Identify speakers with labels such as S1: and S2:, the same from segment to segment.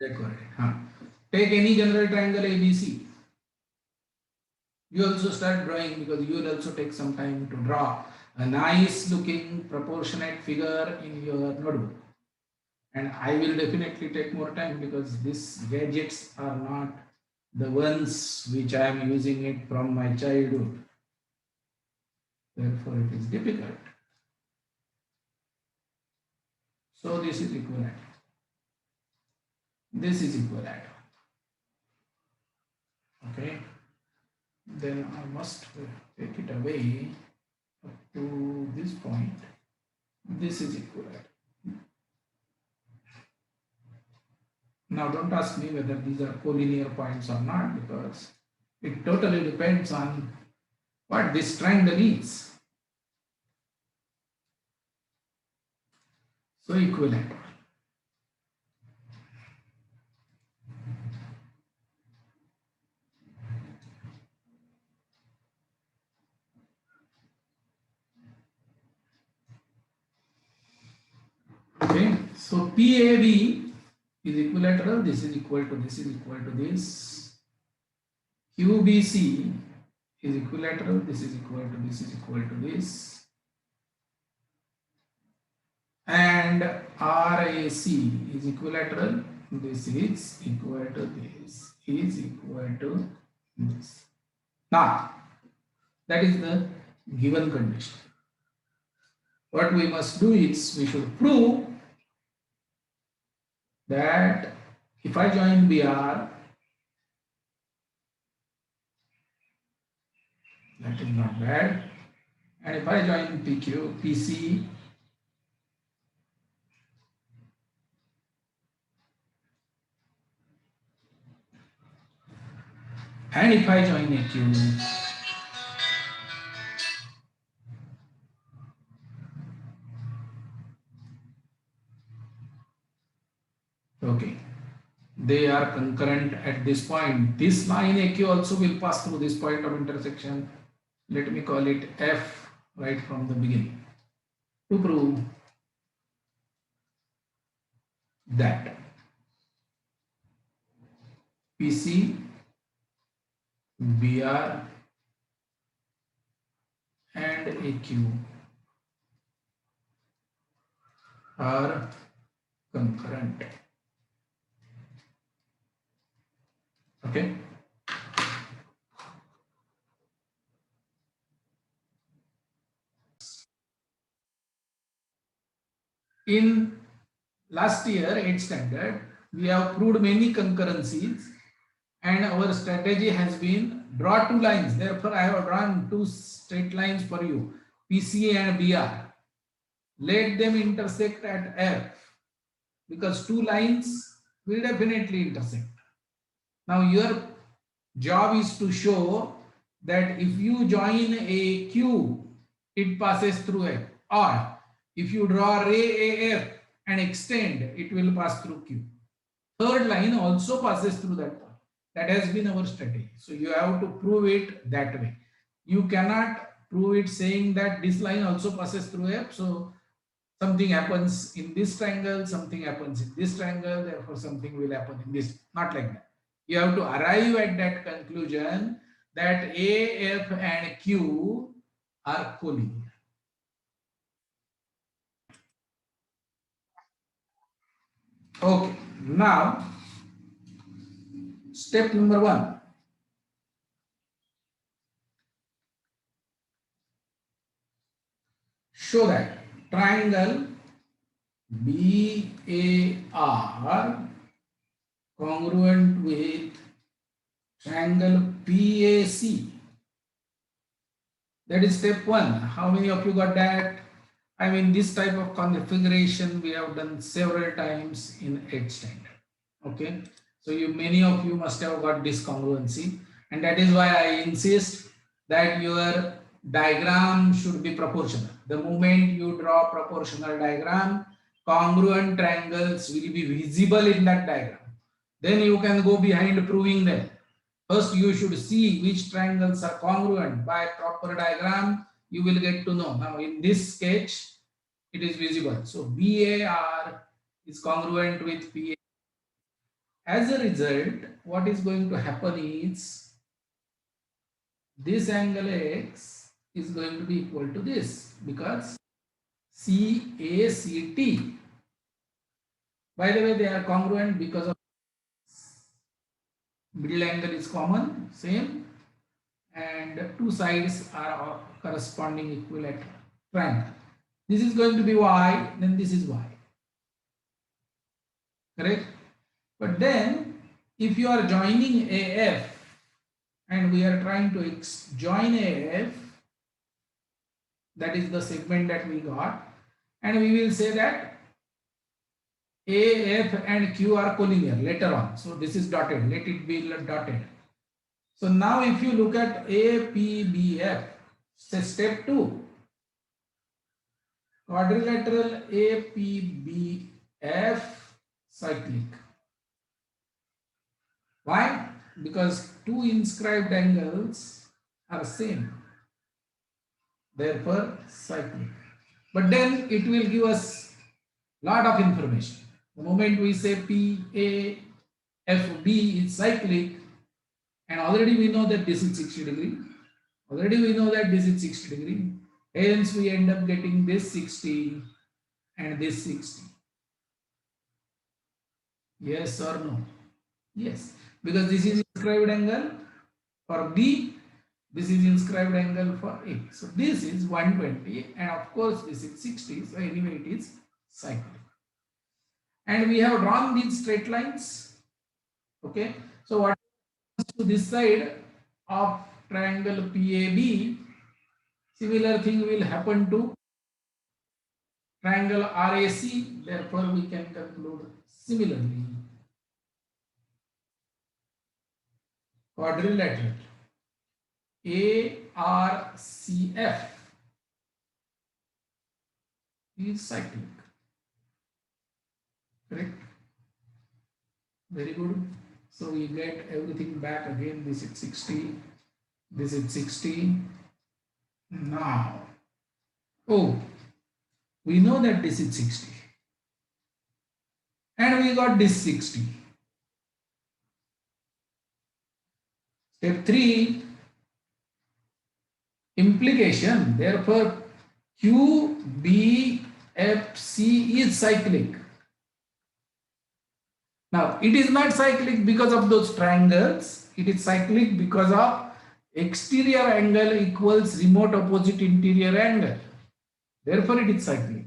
S1: Decorate. Huh. Take any general triangle ABC. You also start drawing because you will also take some time to draw a nice looking proportionate figure in your notebook. And I will definitely take more time because these gadgets are not the ones which I am using it from my childhood. Therefore, it is difficult. So this is equivalent. This is equivalent. Okay. Then I must take it away up to this point. This is equivalent. Now don't ask me whether these are collinear points or not because it totally depends on what this triangle is. So equivalent. Okay, so PAB is equilateral, this is equal to this is equal to this. QBC is equilateral, this is equal to this is equal to this. And RAC is equilateral, this is equal to this is equal to this. Now, that is the given condition. What we must do is we should prove that if I join BR, that is not bad, and if I join PQ, PC, and if I join AQ, okay, they are concurrent at this point. This line AQ also will pass through this point of intersection. Let me call it F right from the beginning to prove that PC, BR and AQ are concurrent. Okay. In last year, 8th standard, we have proved many concurrencies and our strategy has been draw two lines. Therefore, I have drawn two straight lines for you, PCA and BR. Let them intersect at F because two lines will definitely intersect. Now, your job is to show that if you join a Q, it passes through F, or if you draw ray AF and extend, it will pass through Q. Third line also passes through that point. That has been our strategy. So you have to prove it that way. You cannot prove it saying that this line also passes through F. So something happens in this triangle, something happens in this triangle, therefore something will happen in this. Not like that. You have to arrive at that conclusion that A, F and Q are collinear. Okay, now step number 1. Show that triangle BAR congruent with triangle PAC. That is step 1. How many of you got that? I mean, this type of configuration we have done several times in 8th standard. Okay, so many of you must have got this congruency, and that is why I insist that your diagram should be proportional. The moment you draw proportional diagram, congruent triangles will be visible in that diagram. Then you can go behind proving them. First, you should see which triangles are congruent. By proper diagram, you will get to know. Now, in this sketch, it is visible. So, BAR is congruent with PA. as a result, what is going to happen is this angle X is going to be equal to this because CACT. By the way, they are congruent because of middle angle is common, same, and two sides are corresponding equilateral triangle. This is going to be Y, then this is Y. Correct? But then, if you are joining AF and we are trying to join AF, that is the segment that we got, and we will say that AF and Q are collinear later on. So this is dotted, let it be dotted. So now if you look at APBF, step 2, quadrilateral APBF cyclic. Why? Because two inscribed angles are same, therefore cyclic. But then it will give us lot of information. The moment we say PAFB is cyclic, and already we know that this is 60 degree. Already we know that this is 60 degree. Hence we end up getting this 60 and this 60. Yes or no? Yes. Because this is inscribed angle for B, this is inscribed angle for A. So this is 120 and of course this is 60. So anyway it is cyclic. And we have drawn these straight lines. Okay. So what happens to this side of triangle PAB, similar thing will happen to triangle RAC. Therefore we can conclude similarly. Quadrilateral ARCF is cyclic. Correct? Very good. So we get everything back again. This is 60. This is 60. Now, we know that this is 60. And we got this 60. Step 3, implication. Therefore, QBFC is cyclic. Now, it is not cyclic because of those triangles. It is cyclic because of exterior angle equals remote opposite interior angle. Therefore, it is cyclic.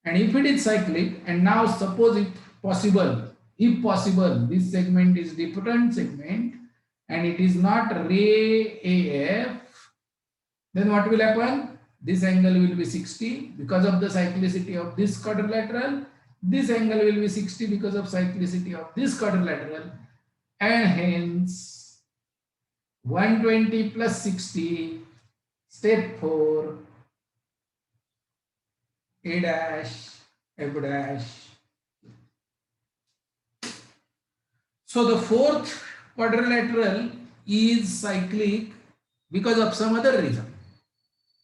S1: And if it is cyclic, and now suppose if possible, this segment is different segment, and it is not ray AF, then what will happen? This angle will be 60 because of the cyclicity of this quadrilateral. This angle will be 60 because of cyclicity of this quadrilateral. And hence, 120 plus 60, step 4, A dash, F dash. So the fourth quadrilateral is cyclic because of some other reason.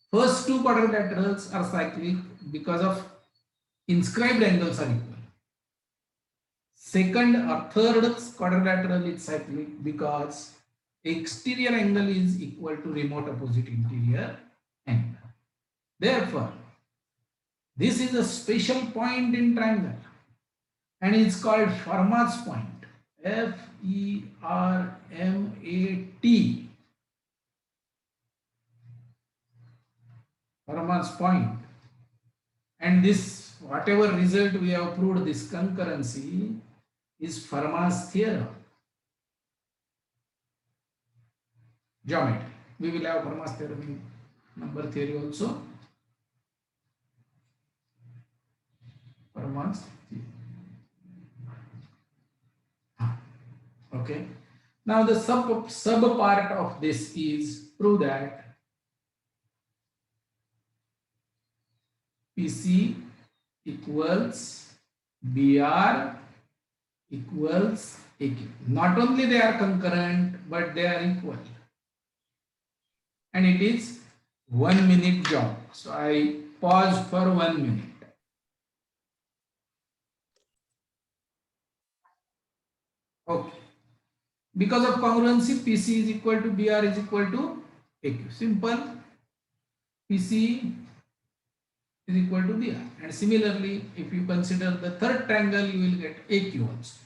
S1: First two quadrilaterals are cyclic because of inscribed angles are equal. Second or third quadrilateral is cyclic because exterior angle is equal to remote opposite interior angle. Therefore, this is a special point in triangle and it's called Fermat's point. F-E-R-M-A-T. Fermat's point. And this, whatever result we have proved, this concurrency is Fermat's theorem. Geometry. We will have Fermat's theorem in number theory also. Fermat's theorem. Okay. Now the sub part of this is prove that PC equals BR equals AQ. Not only they are concurrent, but they are equal. And it is 1 minute job. So I pause for 1 minute. Okay. Because of congruency, PC is equal to BR is equal to AQ. Simple. PC is equal to BR. And similarly, if you consider the third triangle, you will get AQ also.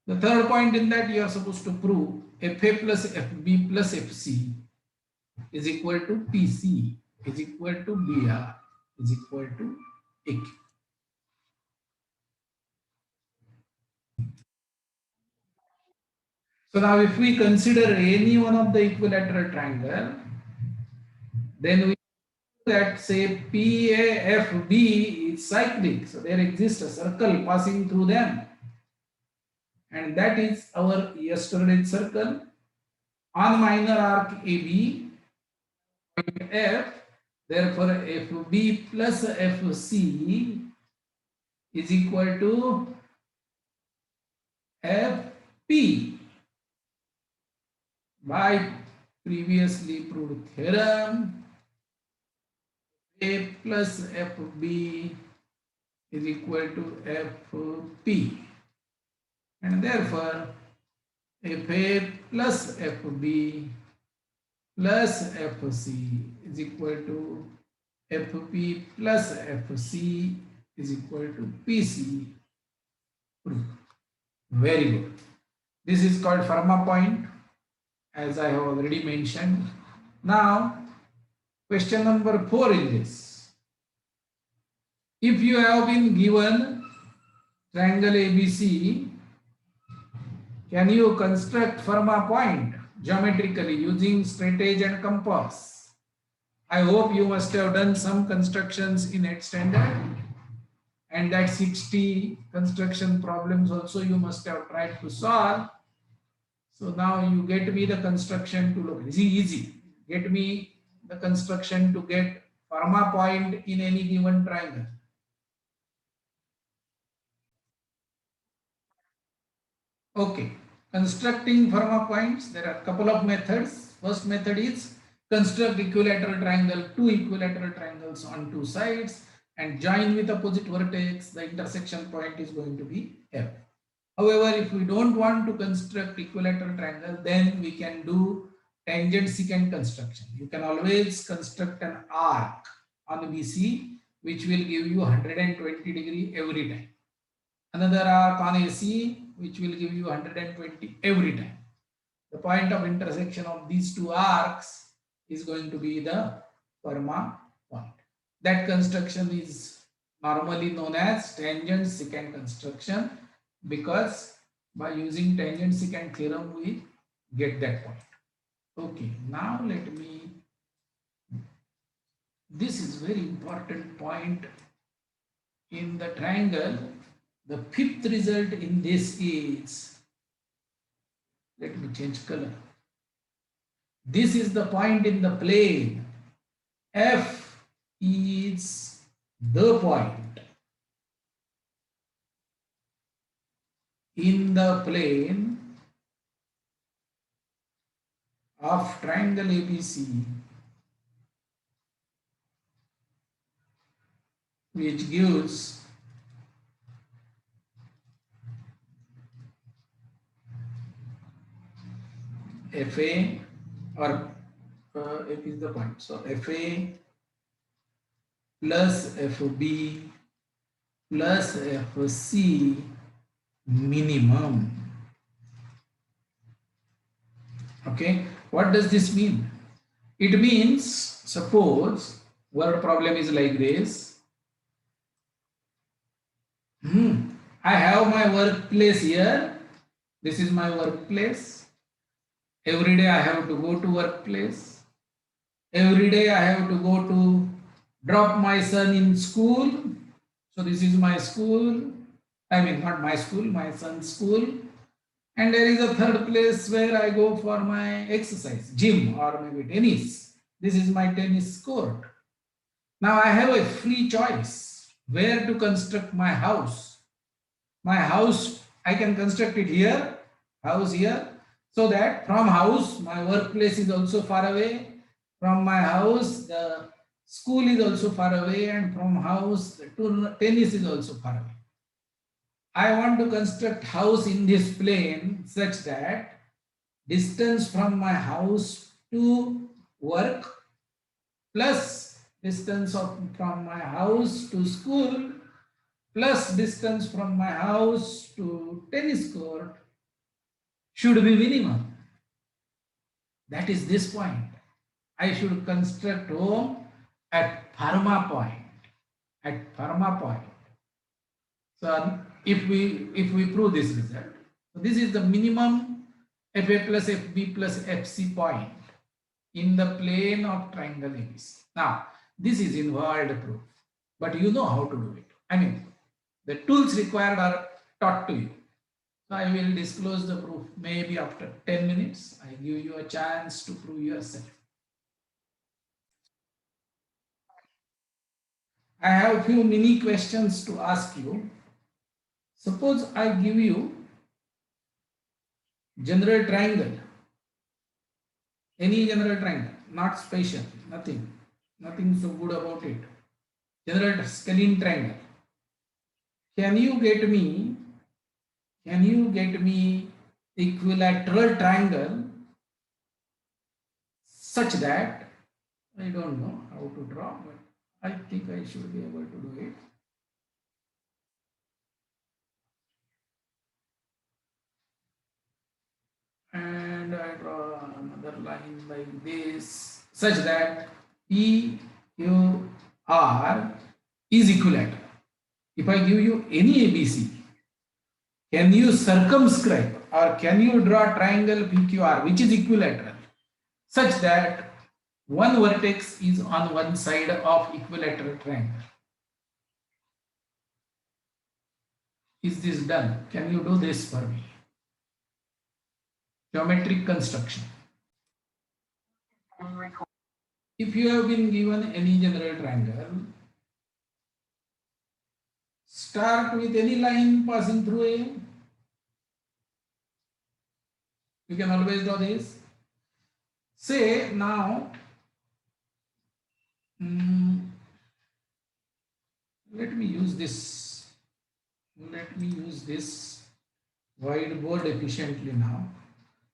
S1: The third point in that you are supposed to prove FA plus FB plus FC is equal to PC is equal to BR is equal to AQ. So now if we consider any one of the equilateral triangle, then we that say PAFB is cyclic. So there exists a circle passing through them. And that is our yesterday's circle on minor arc AB, point F. Therefore, FB plus FC is equal to FP by previously proved theorem. A plus FB is equal to FP, and therefore FA plus FB plus FC is equal to FP plus FC is equal to PC. Very good. This is called Fermat point, as I have already mentioned. Now, question number 4 in this. If you have been given triangle ABC, can you construct Fermat point geometrically using straight edge and compass? I hope you must have done some constructions in 8th standard, and that 60 construction problems also you must have tried to solve. So now you get me the construction to look easy. Get me the construction to get Fermat point in any given triangle. Okay, constructing Fermat points, there are a couple of methods. First method is construct equilateral triangle, two equilateral triangles on two sides and join with opposite vertex. The intersection point is going to be F. However, if we don't want to construct equilateral triangle, then we can do tangent secant construction. You can always construct an arc on BC, which will give you 120 degree every time. Another arc on AC, which will give you 120 every time. The point of intersection of these two arcs is going to be the Fermat point. That construction is normally known as tangent secant construction, because by using tangent secant theorem we get that point. Okay, now let me, this is very important point in the triangle. The fifth result in this is, let me change color. This is the point in the plane. F is the point in the plane of triangle ABC, which gives FA, or F is the point. So FA plus FB plus FC minimum. Okay, what does this mean? It means, suppose word problem is like this. I have my workplace here. This is my workplace. Every day I have to go to workplace. Every day I have to go to drop my son in school. So this is my school. I mean, not my school, my son's school. And there is a third place where I go for my exercise, gym or maybe tennis. This is my tennis court. Now I have a free choice where to construct my house. My house, I can construct it here, house here, so that from house, my workplace is also far away. From my house, the school is also far away, and from house to tennis is also far away. I want to construct house in this plane such that distance from my house to work plus distance from my house to school plus distance from my house to tennis court should be minimum. That is this point. I should construct home at Fermat point. At Fermat point. So if we prove this result, so this is the minimum FA plus FB plus FC point in the plane of triangle ABC. Now this is involved proof, but you know how to do it. I mean, the tools required are taught to you. So I will disclose the proof maybe after 10 minutes. I give you a chance to prove yourself. I have a few mini questions to ask you. Suppose I give you general triangle, any general triangle, not special, nothing so good about it. General scalene triangle. Can you get me equilateral triangle such that, I don't know how to draw, but I think I should be able to do it. And I draw another line like this, such that PQR is equilateral. If I give you any ABC, can you circumscribe or can you draw triangle PQR which is equilateral such that one vertex is on one side of equilateral triangle? Is this done? Can you do this for me? Geometric construction. If you have been given any general triangle, start with any line passing through A. You can always draw this. Say now, let me use this whiteboard efficiently now.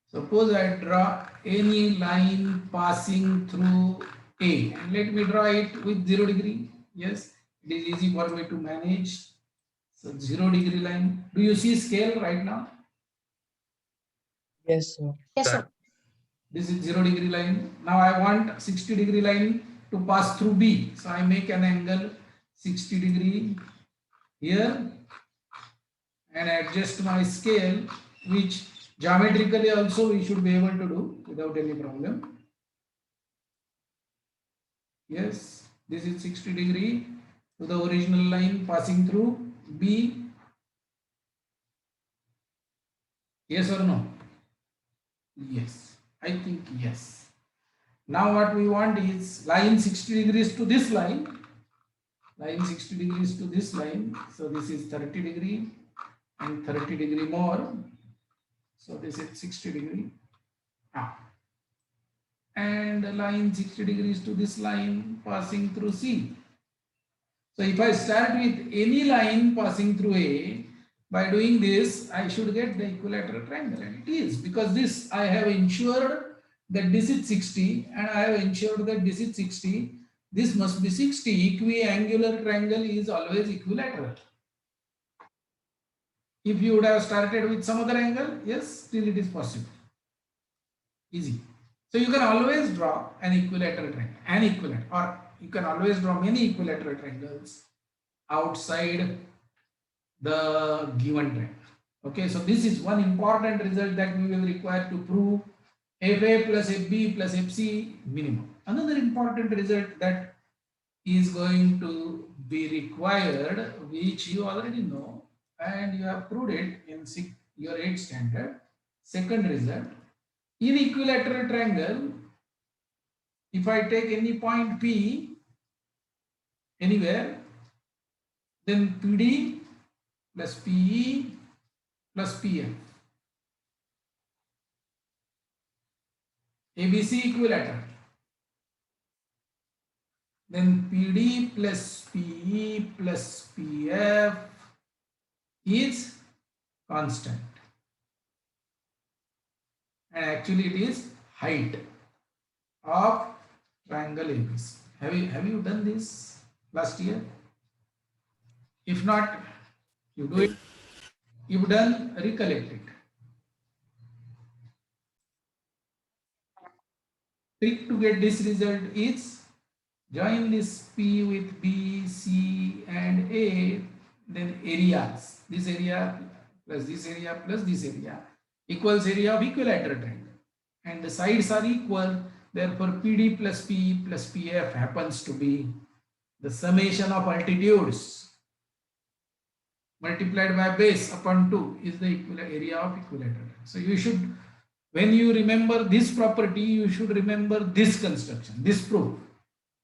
S1: Suppose I draw any line passing through A, and let me draw it with 0 degree. Yes, it is easy for me to manage. So 0 degree line. Do you see scale right now?
S2: Yes, sir.
S3: Yes, sir.
S1: This is 0 degree line. Now I want 60 degree line to pass through B. So I make an angle 60 degree here and adjust my scale, which geometrically also we should be able to do without any problem. Yes, this is 60 degree to the original line passing through B. Yes or no? Yes, I think yes. Now what we want is line 60 degrees to this line. Line 60 degrees to this line. So this is 30 degree and 30 degree more. So this is 60 degree. And the line 60 degrees to this line passing through C. So if I start with any line passing through A, by doing this, I should get the equilateral triangle, and it is, because this I have ensured that this is 60 and I have ensured that this is 60. This must be 60. Equiangular triangle is always equilateral. If you would have started with some other angle, yes, still it is possible. Easy. So you can always draw an equilateral triangle, or you can always draw many equilateral triangles outside the given triangle. Okay, so this is one important result that we will require to prove FA plus FB plus FC minimum. Another important result that is going to be required, which you already know and you have proved it in your 8th standard. Second result, in equilateral triangle, if I take any point P anywhere, then PD plus PE plus PF. ABC equilateral. Then PD plus PE plus PF is constant, and actually it is height of triangle ABC. Have you done this last year? If not, you do it. If done, recollect it. Trick to get this result is join this P with B, C and A, then areas. This area plus this area plus this area equals area of equilateral triangle. And the sides are equal, therefore PD plus P plus PF happens to be the summation of altitudes multiplied by base upon 2 is the area of equilateral. So you should, when you remember this property, you should remember this construction, this proof,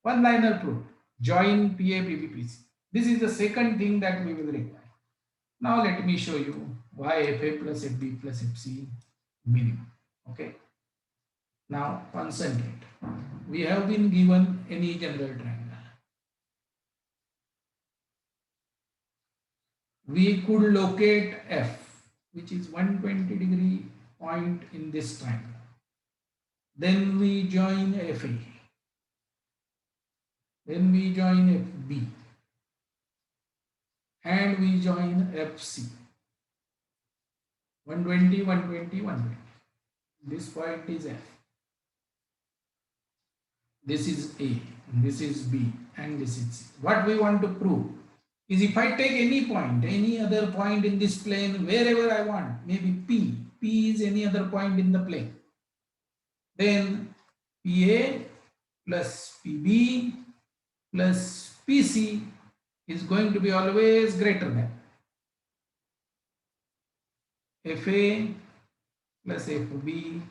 S1: one-liner proof, join PA, PB, PC. This is the second thing that we will require. Now let me show you why FA plus FB plus FC minimum. Okay. Now concentrate. We have been given any general triangle. We could locate F, which is 120-degree point in this triangle. Then we join FA. Then we join FB. And we join FC. 120, 120, 120. This point is F. This is A, this is B, and this is C. What we want to prove is if I take any point, any other point in this plane, wherever I want, maybe P, P is any other point in the plane, then PA plus PB plus PC is going to be always greater than FA plus FB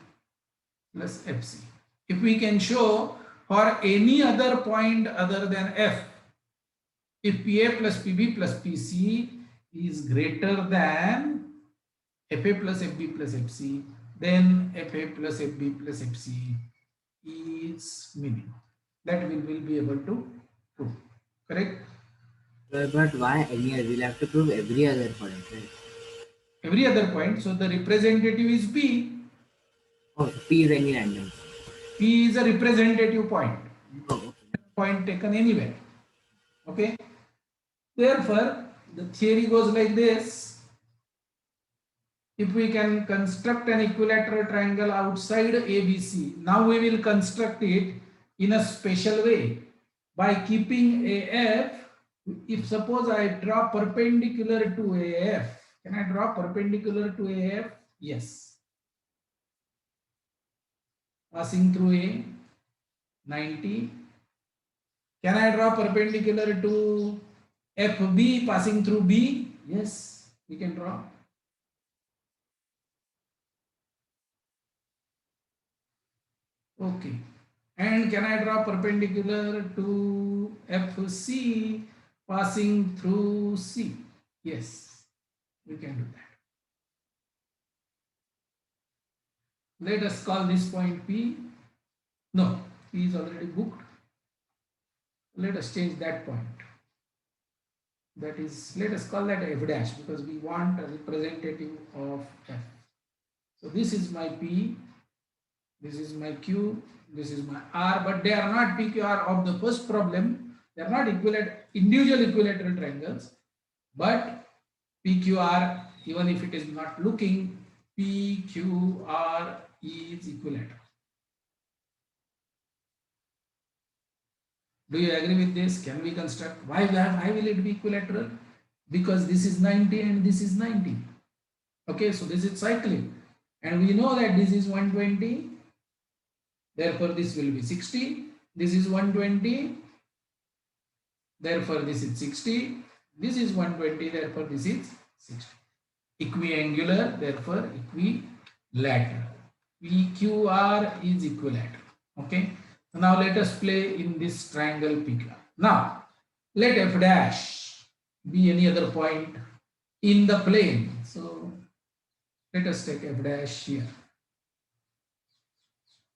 S1: plus FC. If we can show for any other point other than F, if PA plus PB plus PC is greater than FA plus FB plus FC, then FA plus FB plus FC is minimum. That we will be able to prove. Correct?
S2: But why any other? We'll have to prove every other point, right?
S1: Every other point. So the representative is P.
S2: Oh, so P is any random.
S1: P is a representative point.
S2: Oh, okay.
S1: Point taken anywhere. Okay. Therefore, the theory goes like this. If we can construct an equilateral triangle outside ABC, now we will construct it in a special way by keeping AF. If suppose I draw perpendicular to AF, can I draw perpendicular to AF? Yes. Passing through A, 90. Can I draw perpendicular to FB passing through B? Yes, we can draw. Okay. And can I draw perpendicular to FC passing through C? Yes, we can do that. Let us call this point P. No, P is already booked. Let us change that point. That is, let us call that F dash because we want a representative of F. So this is my P, this is my Q, this is my R, but they are not PQR of the first problem. They are not individual equilateral triangles, but PQR, even if it is not looking, PQR is equilateral. Do you agree with this? Can we construct? Why will it be equilateral? Because this is 90 and this is 90. Okay, so this is cyclic. And we know that this is 120. Therefore, this will be 60. This is 120. Therefore, this is 60. This is 120. Therefore, this is 60. Equiangular. Therefore, equilateral. PQR is equilateral. Okay. So now let us play in this triangle PQR. Now, let F dash be any other point in the plane. So let us take F dash here.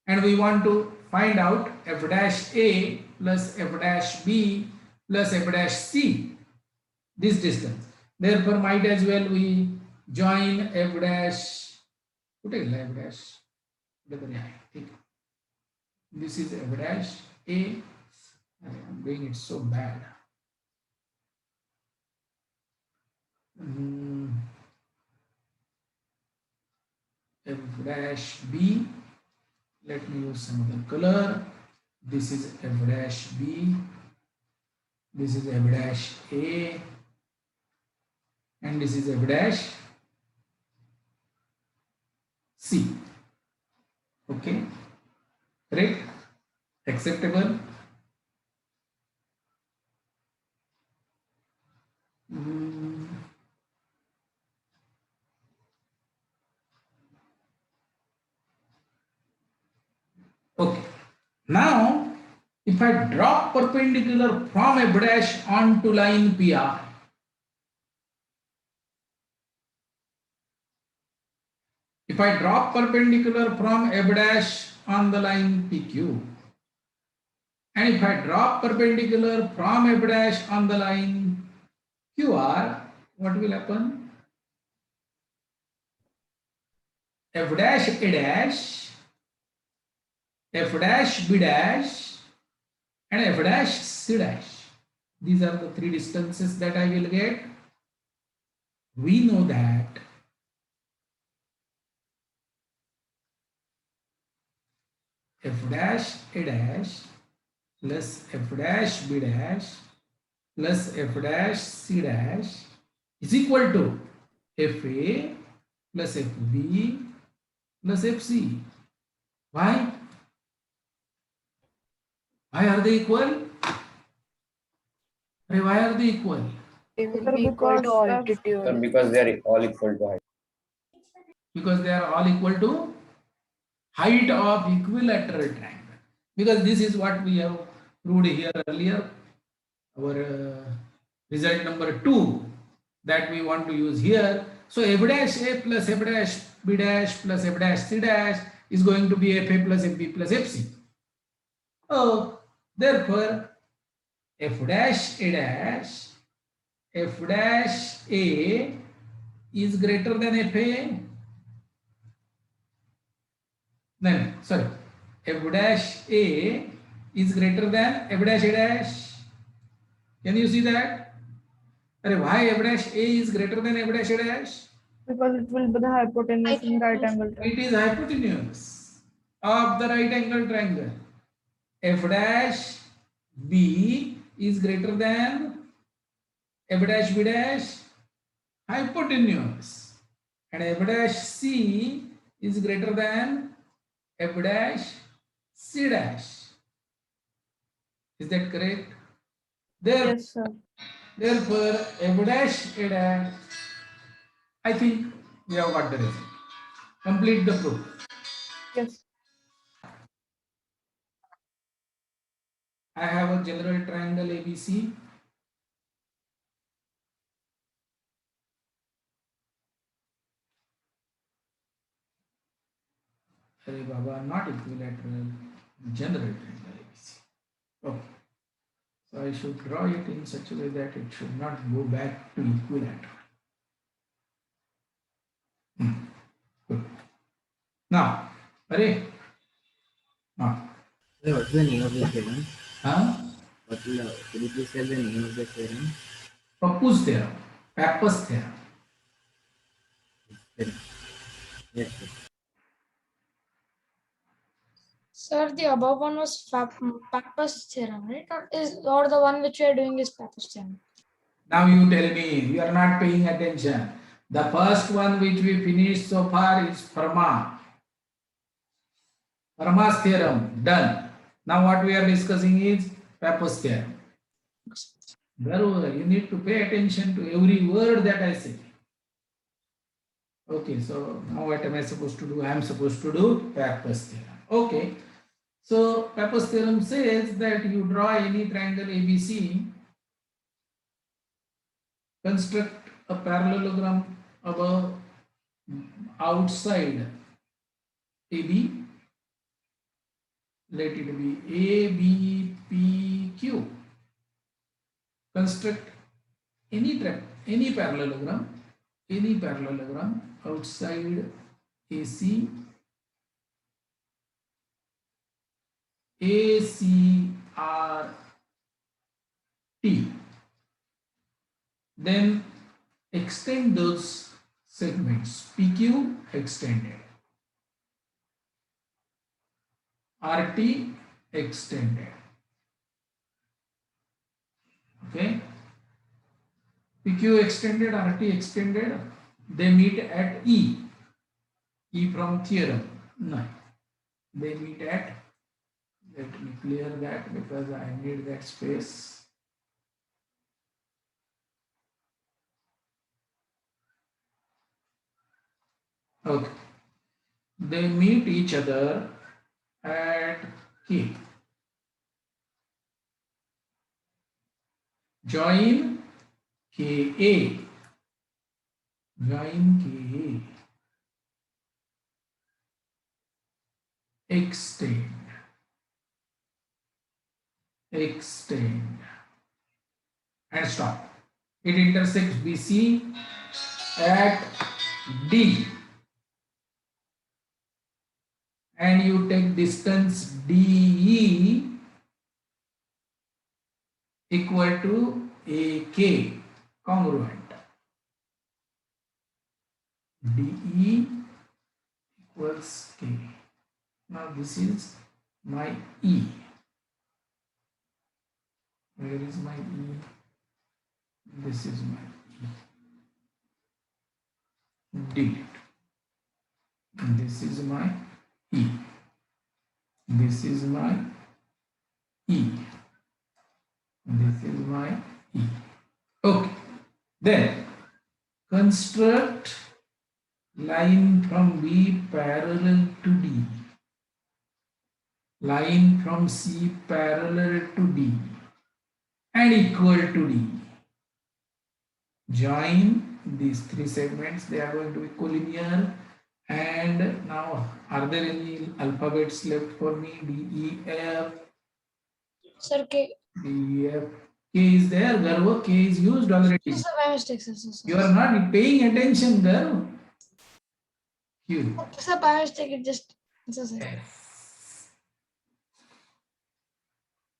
S1: And we want to find out F dash A plus F dash B plus F dash C, this distance. Therefore, might as well we join f dash. कुठे गेला f dash? कुठेतरी आहे. ठीक आहे. This is f dash a. I'm doing it so bad. F dash b. Let me use some other color. This is f dash b. This is f dash a. And this is f dash c. Okay, correct, acceptable. Okay, now if I drop perpendicular from f dash onto line PR, if I drop perpendicular from f dash on the line PQ, and if I drop perpendicular from f dash on the line QR, what will happen? F dash A dash, F dash B dash, and F dash C dash. These are the three distances that I will get. We know that F dash A dash plus F dash B dash plus F dash C dash is equal to FA plus FB plus FC. Why? Why are they equal? Why are they equal?
S3: They will be equal to altitude.
S4: Sir, because they are all equal to height.
S1: Because they are all equal to height of equilateral triangle. Because this is what we have proved here earlier. Our result number 2 that we want to use here. So f dash a plus f dash b dash plus f dash c dash is going to be fa plus fb plus fc. Oh, therefore f dash a is greater than fa. Then sorry, f dash a is greater than f dash a dash. Can you see that? Why f dash a is greater than f dash a dash?
S3: Because it will be the hypotenuse in right angle triangle.
S1: It is hypotenuse of the right angle triangle. F dash b is greater than f dash b dash, hypotenuse, and f dash c is greater than f dash c dash. Is that correct?
S3: Yes, sir.
S1: Therefore, f dash a dash, I think we have got the result. Complete the proof.
S3: Yes.
S1: I have a general triangle ABC. Sorry, Baba, not equilateral, general triangle ABC. Okay. So I should draw it in such a way that it should not go back to equilateral. Good. Now, Hare. Now.
S2: What's the name of the theorem?
S1: Huh?
S2: Could you please tell the name of the theorem?
S1: Pappus theorem. Pappus theorem.
S2: Yes, sir.
S5: Sir, the above one was Pappus theorem, right? Or the one which we are doing is Pappus theorem?
S1: Now you tell me, you are not paying attention. The first one which we finished so far is Fermat. Fermat's theorem, done. Now what we are discussing is Pappus theorem. You need to pay attention to every word that I say. Okay, so now what am I supposed to do? I am supposed to do Pappus theorem. Okay, so Pappus theorem says that you draw any triangle ABC, construct a parallelogram of a outside AB, let it be ABPQ. Construct any parallelogram any parallelogram outside AC, ACRT, then extend those segments. PQ extended, RT extended. Okay, PQ extended, RT extended, they meet at E from theorem. No, they meet at, let me clear that because I need that space. Okay, they meet each other at K. Join KA. Join KA. Extend. Extend. And stop. It intersects BC at D. And you take distance DE equal to AK, congruent. DE equals K. Now this is my E. Where is my E? This is my E. Delete. This is my E. This is my E. This is my E. Okay. Then construct line from B parallel to D. Line from C parallel to D and equal to D. Join these three segments. They are going to be collinear. And now, are there any alphabets left for me? D, E, F.
S5: Sir, K.
S1: D, E, F. K is there, Garvo. K is used already.
S5: It's a by mistake, sir.
S1: You are not paying attention, Garvo. Q.
S5: It's a by mistake. It just. It's a sir.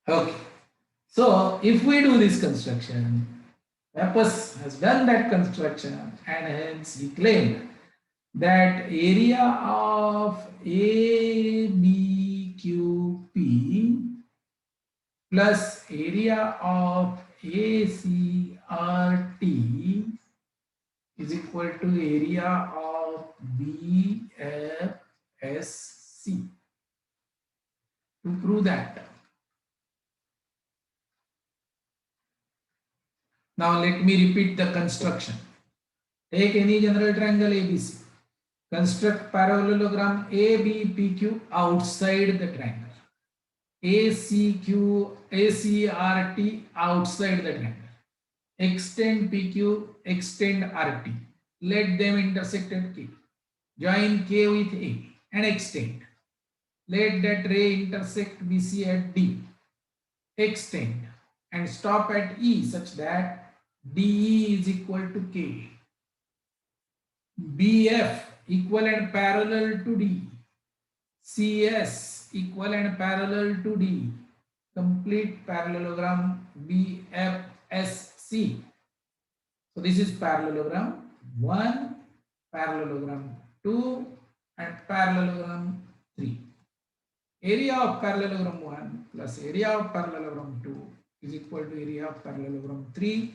S1: Okay. So, if we do this construction, Pappus has done that construction and hence he claimed that area of ABQP plus area of ACRT is equal to area of BFSC. To prove that, now let me repeat the construction. Take any general triangle ABC. Construct parallelogram ABPQ outside the triangle. ACRT outside the triangle. Extend PQ, extend RT. Let them intersect at K. Join K with A and extend. Let that ray intersect BC at D. Extend and stop at E such that DE is equal to K. BF equal and parallel to D. CS equal and parallel to D. Complete parallelogram BFSC. So this is parallelogram 1, parallelogram 2 and parallelogram 3. Area of parallelogram 1 plus area of parallelogram 2 is equal to area of parallelogram 3.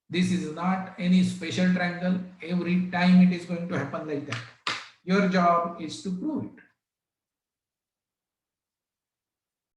S1: This is not any special triangle. Every time it is going to happen like that. Your job is to prove it.